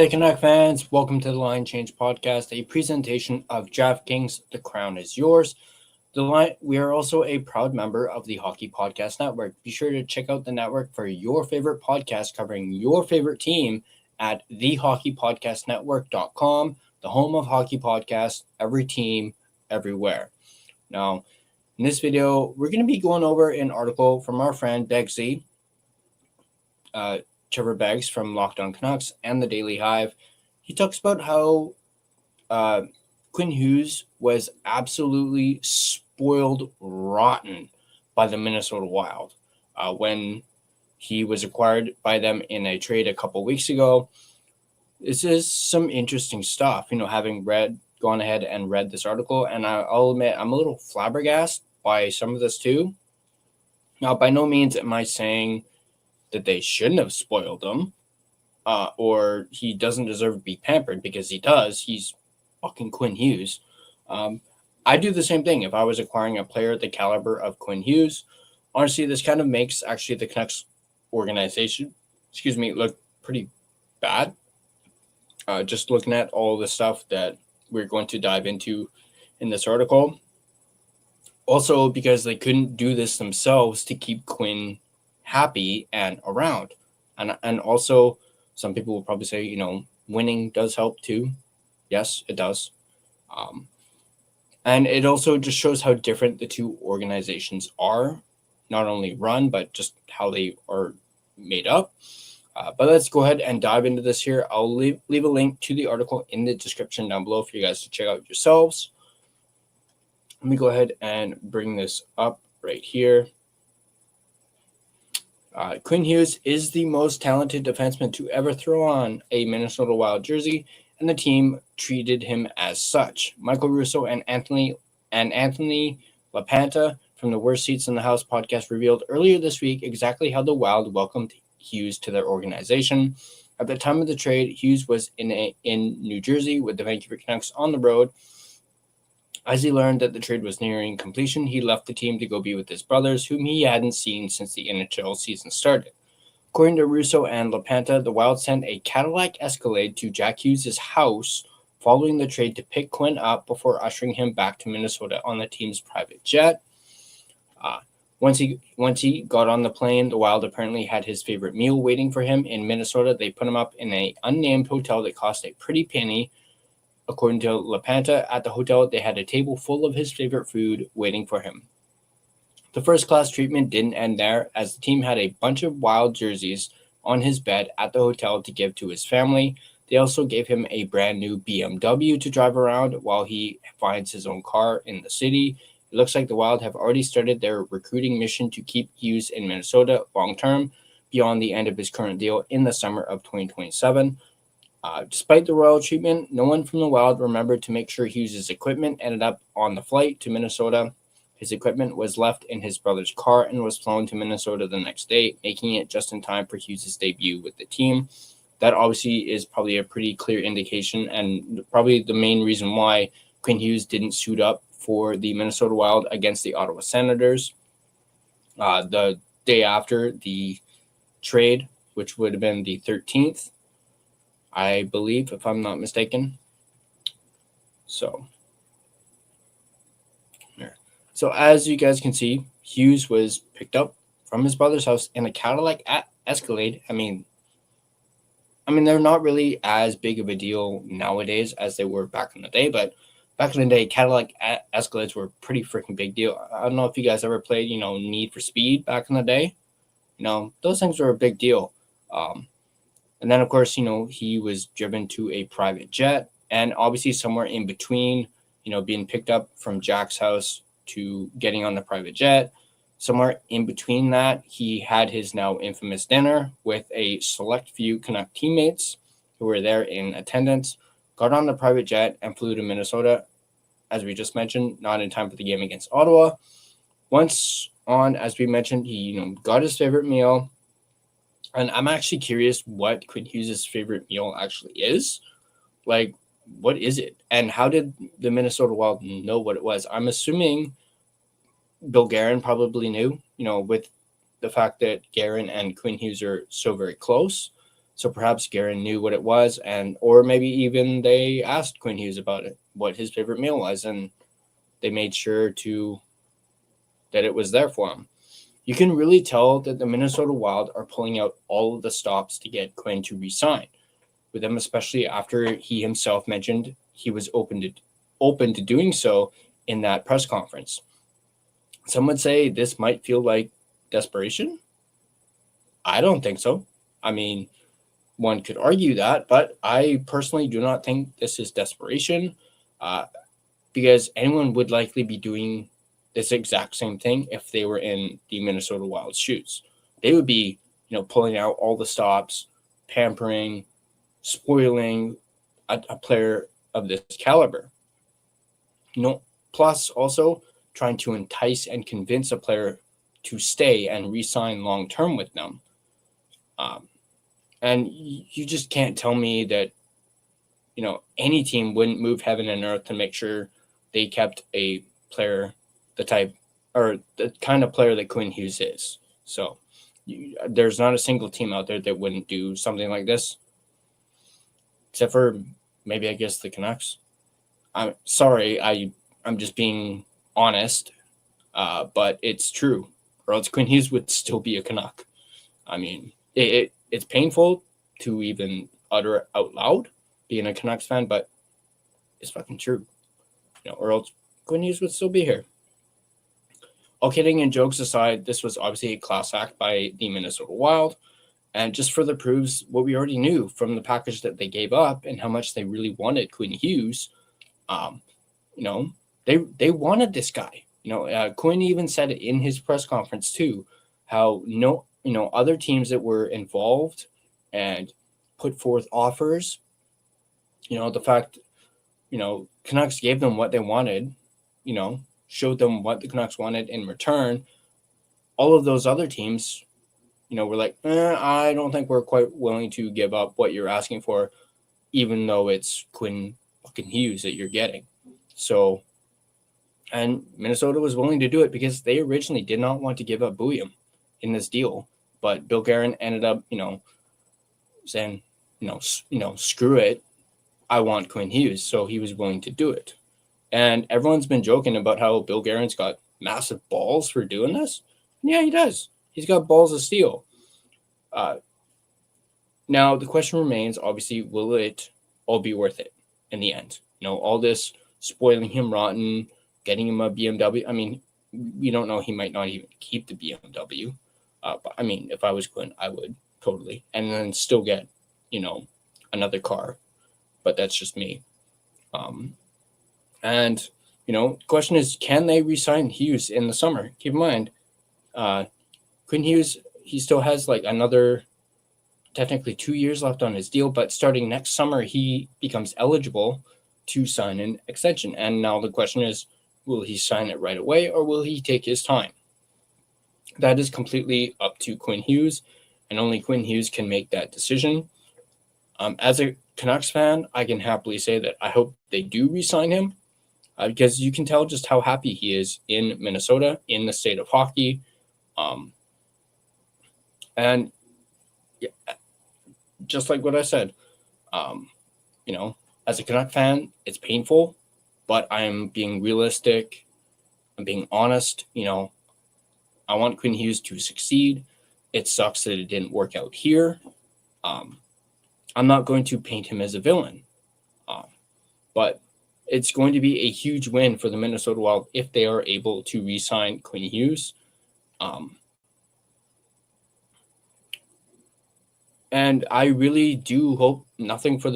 Hey, Canuck fans, welcome to the Line Change Podcast, a presentation of DraftKings. The crown is yours. We are also a proud member of the Hockey Podcast Network. Be sure to check out the network for your favorite podcast covering your favorite team at thehockeypodcastnetwork.com, the home of hockey podcasts, every team, everywhere. Now, in this video, we're going to be going over an article from our friend Begsy, Trevor Beggs from Locked On Canucks and the Daily Hive. He talks about how Quinn Hughes was absolutely spoiled rotten by the Minnesota Wild when he was acquired by them in a trade a couple weeks ago. This is some interesting stuff, having gone ahead and read this article, and I'll admit I'm a little flabbergasted by some of this too. Now, by no means am I saying that they shouldn't have spoiled him, or he doesn't deserve to be pampered, because he does. He's fucking Quinn Hughes. I do the same thing if I was acquiring a player at the caliber of Quinn Hughes. Honestly, this kind of makes actually the Canucks organization, look pretty bad. Just looking at all the stuff that we're going to dive into in this article. Also, because they couldn't do this themselves to keep Quinn happy and around, and also some people will probably say winning does help too. Yes, it does. And it also just shows how different the two organizations are, not only run but just how they are made up. But let's go ahead and dive into this here. I'll leave a link to the article in the description down below for you guys to check out yourselves. Let me go ahead and bring this up right here. Quinn Hughes is the most talented defenseman to ever throw on a Minnesota Wild jersey, and the team treated him as such. Michael Russo and Anthony LaPanta from the Worst Seats in the House podcast revealed earlier this week exactly how the Wild welcomed Hughes to their organization. At the time of the trade, Hughes was in New Jersey with the Vancouver Canucks on the road. As he learned that the trade was nearing completion, he left the team to go be with his brothers, whom he hadn't seen since the NHL season started. According to Russo and LaPanta, the Wild sent a Cadillac Escalade to Jack Hughes' house following the trade to pick Quinn up before ushering him back to Minnesota on the team's private jet. Once he got on the plane, the Wild apparently had his favorite meal waiting for him in Minnesota. They put him up in an unnamed hotel that cost a pretty penny. According to LaPanta, at the hotel, they had a table full of his favorite food waiting for him. The first-class treatment didn't end there, as the team had a bunch of Wild jerseys on his bed at the hotel to give to his family. They also gave him a brand new BMW to drive around while he finds his own car in the city. It looks like the Wild have already started their recruiting mission to keep Hughes in Minnesota long-term, beyond the end of his current deal in the summer of 2027. Despite the royal treatment, no one from the Wild remembered to make sure Hughes' equipment ended up on the flight to Minnesota. His equipment was left in his brother's car and was flown to Minnesota the next day, making it just in time for Hughes' debut with the team. That obviously is probably a pretty clear indication, and probably the main reason why Quinn Hughes didn't suit up for the Minnesota Wild against the Ottawa Senators the day after the trade, which would have been the 13th. I believe, if I'm not mistaken. So as you guys can see, Hughes was picked up from his brother's house in a Cadillac Escalade. I mean, they're not really as big of a deal nowadays as they were back in the day, but back in the day, Cadillac Escalades were a pretty freaking big deal. I don't know if you guys ever played, Need for Speed back in the day. Those things were a big deal. And then, of course, he was driven to a private jet, and obviously somewhere in between, being picked up from Jack's house to getting on the private jet, somewhere in between that, he had his now infamous dinner with a select few Canuck teammates who were there in attendance, got on the private jet, and flew to Minnesota, as we just mentioned, not in time for the game against Ottawa. Once on, as we mentioned, he, got his favorite meal. And I'm actually curious what Quinn Hughes' favorite meal actually is. Like, what is it? And how did the Minnesota Wild know what it was? I'm assuming Bill Guerin probably knew, with the fact that Guerin and Quinn Hughes are so very close. So perhaps Guerin knew what it was, or maybe even they asked Quinn Hughes about it, what his favorite meal was, and they made sure that it was there for him. You can really tell that the Minnesota Wild are pulling out all of the stops to get Quinn to resign, with them especially after he himself mentioned he was open to doing so in that press conference. Some would say this might feel like desperation. I don't think so. I mean, one could argue that, but I personally do not think this is desperation, because anyone would likely be doing this exact same thing if they were in the Minnesota Wild's shoes. They would be, pulling out all the stops, pampering, spoiling a player of this caliber. Plus also trying to entice and convince a player to stay and re-sign long-term with them. And you just can't tell me that, any team wouldn't move heaven and earth to make sure they kept a player the type or the kind of player that Quinn Hughes is. So there's not a single team out there that wouldn't do something like this, except for maybe, I guess, the Canucks. I'm sorry, I'm just being honest, but it's true, or else Quinn Hughes would still be a Canuck. I mean, it's painful to even utter out loud being a Canucks fan, but it's fucking true. Or else Quinn Hughes would still be here. All kidding and jokes aside, this was obviously a class act by the Minnesota Wild, and just further proves what we already knew from the package that they gave up and how much they really wanted Quinn Hughes. They wanted this guy. Quinn even said it in his press conference too, how other teams that were involved and put forth offers, the fact, Canucks gave them what they wanted, showed them what the Canucks wanted in return. All of those other teams, were like, I don't think we're quite willing to give up what you're asking for, even though it's Quinn fucking Hughes that you're getting. So, and Minnesota was willing to do it because they originally did not want to give up Bouillon in this deal. But Bill Guerin ended up, saying, screw it. I want Quinn Hughes. So he was willing to do it. And everyone's been joking about how Bill Guerin's got massive balls for doing this. Yeah, he does. He's got balls of steel. Now, the question remains, obviously, will it all be worth it in the end? All this spoiling him rotten, getting him a BMW. I mean, we don't know. He might not even keep the BMW. But I mean, if I was Quinn, I would totally. And then still get, another car. But that's just me. And, the question is, can they re-sign Hughes in the summer? Keep in mind, Quinn Hughes, he still has like another technically 2 years left on his deal, but starting next summer, he becomes eligible to sign an extension. And now the question is, will he sign it right away or will he take his time? That is completely up to Quinn Hughes, and only Quinn Hughes can make that decision. As a Canucks fan, I can happily say that I hope they do re-sign him, because you can tell just how happy he is in Minnesota, in the state of hockey. And yeah, just like what I said, as a Canuck fan, it's painful, but I'm being realistic. I'm being honest. I want Quinn Hughes to succeed. It sucks that it didn't work out here. I'm not going to paint him as a villain, but it's going to be a huge win for the Minnesota Wild if they are able to re-sign Quinn Hughes. And I really do hope nothing but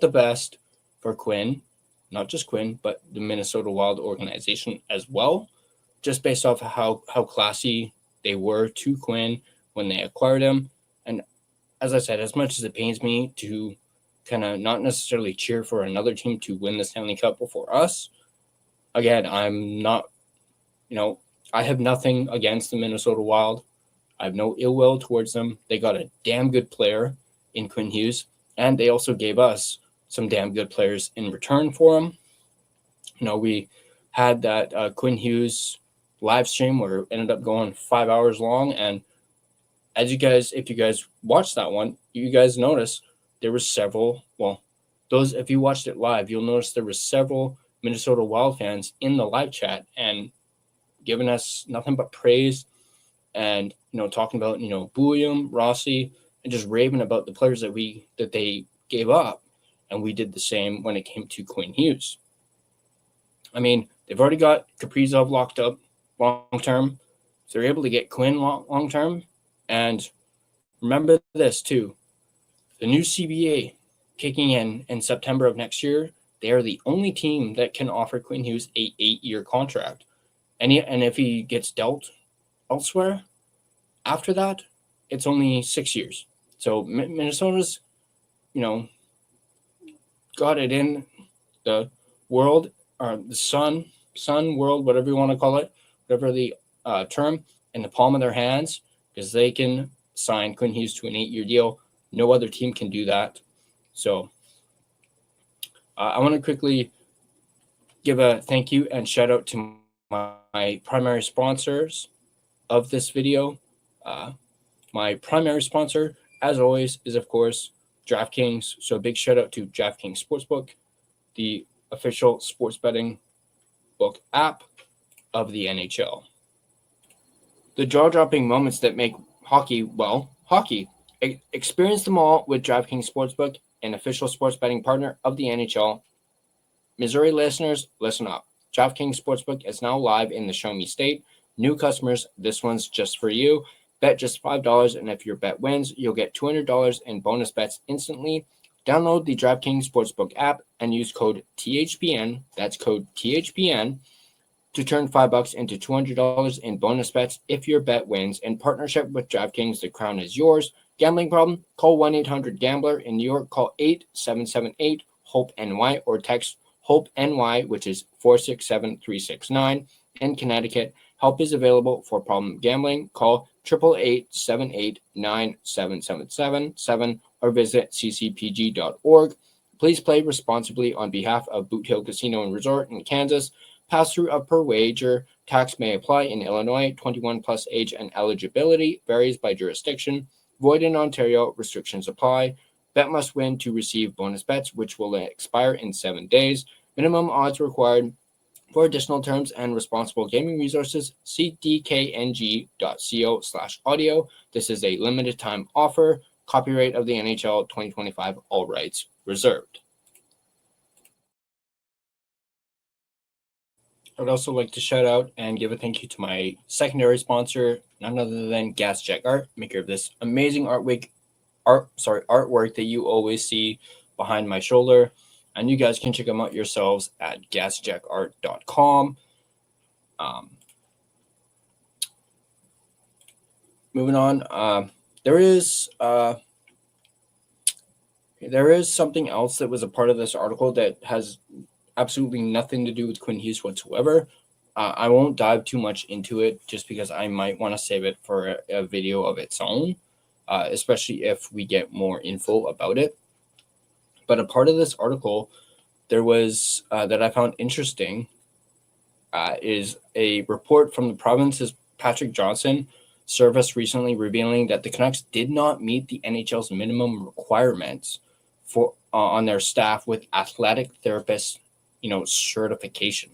the best for Quinn, not just Quinn, but the Minnesota Wild organization as well, just based off of how classy they were to Quinn when they acquired him. And as I said, as much as it pains me to kind of not necessarily cheer for another team to win the Stanley Cup before us, again, I'm not, I have nothing against the Minnesota Wild. I have no ill will towards them. They got a damn good player in Quinn Hughes, and they also gave us some damn good players in return for him. We had that Quinn Hughes live stream where it ended up going 5 hours long, and as if you guys watched that one, you guys notice there were several. Well, those if you watched it live, you'll notice there were several Minnesota Wild fans in the live chat and giving us nothing but praise, and talking about Bulliam, Rossi, and just raving about the players that they gave up, and we did the same when it came to Quinn Hughes. I mean, they've already got Kaprizov locked up long term. So they're able to get Quinn long term. And remember this too: the new CBA kicking in September of next year. They are the only team that can offer Quinn Hughes a 8-year contract, and if he gets dealt elsewhere after that, it's only 6 years. So Minnesota's, got it in the world, or the sun world, whatever you want to call it, whatever the term, in the palm of their hands, because they can sign Quinn Hughes to an 8-year deal. No other team can do that. So I want to quickly give a thank you and shout out to my primary sponsors of this video. My primary sponsor, as always, is of course DraftKings. So a big shout out to DraftKings Sportsbook, the official sports betting book app of the NHL. The jaw-dropping moments that make hockey, hockey. Experience them all with DraftKings Sportsbook, an official sports betting partner of the NHL. Missouri listeners, listen up. DraftKings Sportsbook is now live in the Show Me State. New customers, this one's just for you. Bet just $5, and if your bet wins, you'll get $200 in bonus bets instantly. Download the DraftKings Sportsbook app and use code THPN, that's code THPN, to turn $5 into $200 in bonus bets if your bet wins. In partnership with DraftKings, the crown is yours. Gambling problem? Call 1-800-GAMBLER. In New York, call 877-8-HOPE-NY or text HOPE-NY, which is 467-369. In Connecticut, help is available for problem gambling. Call 888-789-7777 or visit ccpg.org. Please play responsibly on behalf of Boot Hill Casino and Resort in Kansas. Pass-through of per wager. Tax may apply in Illinois. 21 plus age and eligibility varies by jurisdiction. Void in Ontario. Restrictions apply. Bet must win to receive bonus bets, which will expire in 7 days. Minimum odds required. For additional terms and responsible gaming resources, see dkng.co/audio. This is a limited time offer. Copyright of the NHL 2025, all rights reserved. I would also like to shout out and give a thank you to my secondary sponsor, none other than Gassy Jack Art, maker of this amazing artwork that you always see behind my shoulder. And you guys can check them out yourselves at gassjackart.com. Moving on, there is something else that was a part of this article that has absolutely nothing to do with Quinn Hughes whatsoever. I won't dive too much into it just because I might want to save it for a video of its own, especially if we get more info about it. But a part of this article there was that I found interesting is a report from the province's Patrick Johnson service recently revealing that the Canucks did not meet the NHL's minimum requirements for on their staff with athletic therapist, certification,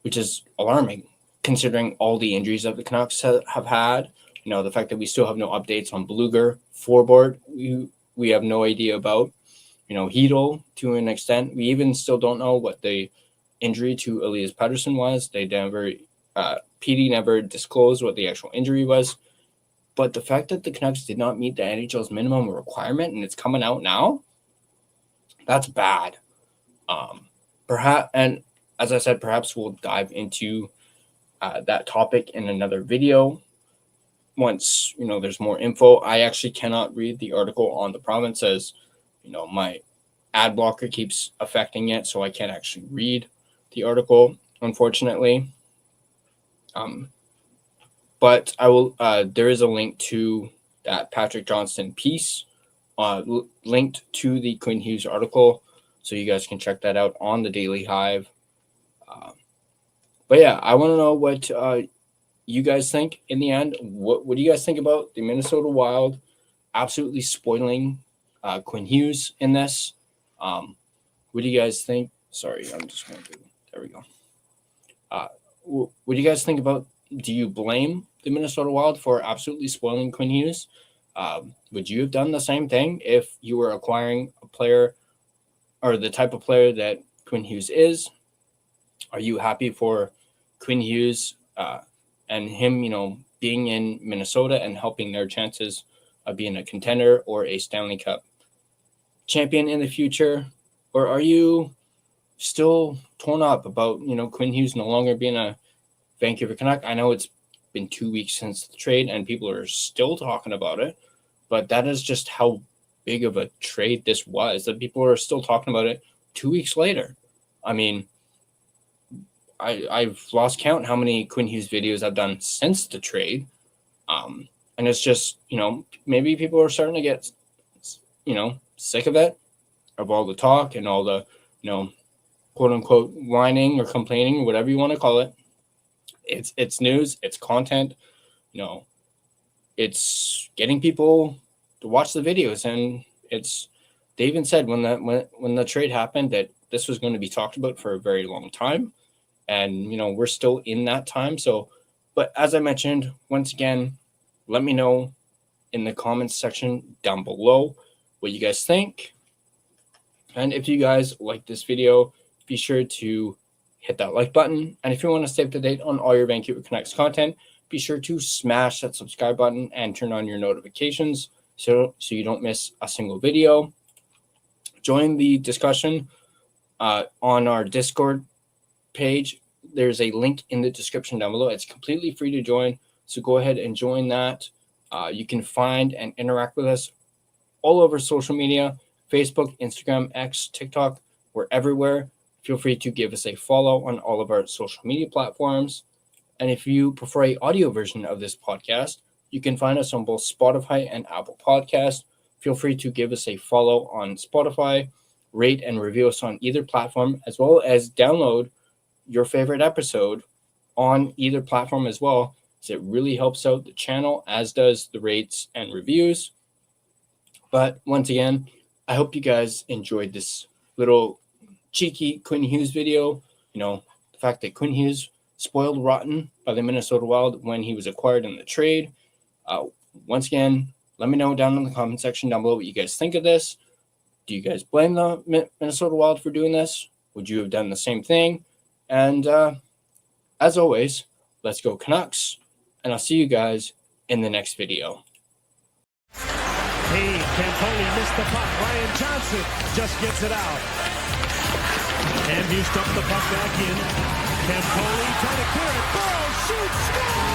which is alarming considering all the injuries that the Canucks have had. The fact that we still have no updates on Bluger, Forward, we have no idea about. Hedel to an extent. We even still don't know what the injury to Elias Pettersson was. They never, PD never disclosed what the actual injury was. But the fact that the Canucks did not meet the NHL's minimum requirement and it's coming out now, that's bad. Perhaps, and as I said, perhaps we'll dive into that topic in another video once there's more info. I actually cannot read the article on the province as my ad blocker keeps affecting it, so I can't actually read the article, unfortunately. But I will. There is a link to that Patrick Johnson piece, linked to the Quinn Hughes article, so you guys can check that out on the Daily Hive. But yeah, I want to know what you guys think in the end. What do you guys think about the Minnesota Wild absolutely spoiling Quinn Hughes in this? What do you guys think? Sorry, I'm just going to. There we go. What do you guys think about? Do you blame the Minnesota Wild for absolutely spoiling Quinn Hughes? Would you have done the same thing if you were acquiring a player or the type of player that Quinn Hughes is? Are you happy for Quinn Hughes and him, being in Minnesota and helping their chances of being a contender or a Stanley Cup champion in the future? Or are you still torn up about, Quinn Hughes no longer being a Vancouver Canuck? I know it's been 2 weeks since the trade and people are still talking about it, but that is just how big of a trade this was, that people are still talking about it 2 weeks later. I mean, I've lost count how many Quinn Hughes videos I've done since the trade. And it's just, maybe people are starting to get, sick of it, of all the talk and all the, quote unquote whining or complaining, whatever you want to call it. It's news, it's content, it's getting people to watch the videos. And they even said when the trade happened that this was going to be talked about for a very long time. And, we're still in that time. So, but as I mentioned, once again, let me know in the comments section down below what you guys think. And if you guys like this video, be sure to hit that like button. And if you want to stay up to date on all your Vancouver Canucks content, be sure to smash that subscribe button and turn on your notifications so you don't miss a single video. Join the discussion on our Discord page. There's a link in the description down below. It's completely free to join, so go ahead and join that. You can find and interact with us all over social media: Facebook, Instagram, X, TikTok. We're everywhere. Feel free to give us a follow on all of our social media platforms. And if you prefer an audio version of this podcast, you can find us on both Spotify and Apple Podcasts. Feel free to give us a follow on Spotify, rate and review us on either platform, as well as download your favorite episode on either platform as well, so it really helps out the channel, as does the rates and reviews. But once again, I hope you guys enjoyed this little cheeky Quinn Hughes video. The fact that Quinn Hughes spoiled rotten by the Minnesota Wild when he was acquired in the trade. Once again, let me know down in the comment section down below what you guys think of this. Do you guys blame the Minnesota Wild for doing this? Would you have done the same thing? And as always, let's go Canucks, and I'll see you guys in the next video. Hey, Campoli missed the puck. Ryan Johnson just gets it out. And you stuff the puck back in. Campoli trying to clear it. Burrow shoots, scores!